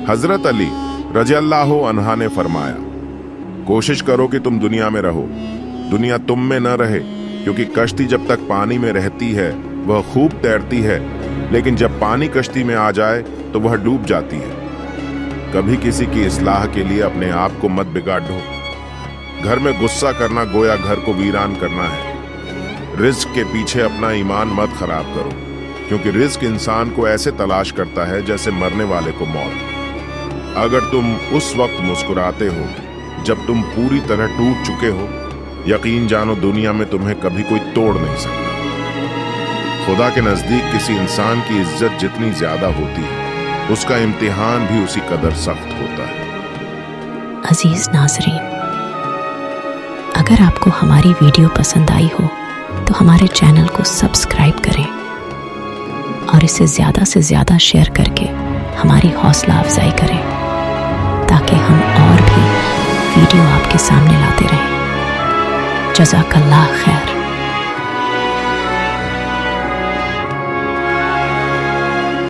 हजरत अली रज़ियल्लाहु अन्हा ने फरमाया, कोशिश करो कि तुम दुनिया में रहो, दुनिया तुम में न रहे, क्योंकि कश्ती जब तक पानी में रहती है वह खूब तैरती है, लेकिन जब पानी कश्ती में आ जाए तो वह डूब जाती है। कभी किसी की इस्लाह के लिए अपने आप को मत बिगाड़ो। घर में गुस्सा करना गोया घर को वीरान करना है। रिज्क के पीछे अपना ईमान मत खराब करो, क्योंकि रिज्क इंसान को ऐसे तलाश करता है जैसे मरने वाले को मौत। अगर तुम उस वक्त मुस्कुराते हो जब तुम पूरी तरह टूट चुके हो, यकीन जानो दुनिया में तुम्हें कभी कोई तोड़ नहीं सकता। खुदा के नजदीक किसी इंसान की इज्जत जितनी ज्यादा होती है, उसका इम्तिहान भी उसी कदर सख्त होता है। अजीज नाज़रीन, अगर आपको हमारी वीडियो पसंद आई हो तो हमारे चैनल को सब्सक्राइब करें और इसे ज़्यादा से ज़्यादा शेयर करके हमारी हौसला अफजाई करें, ताकि हम और भी वीडियो आपके सामने लाते रहें। जज़ाकल्लाह खैर।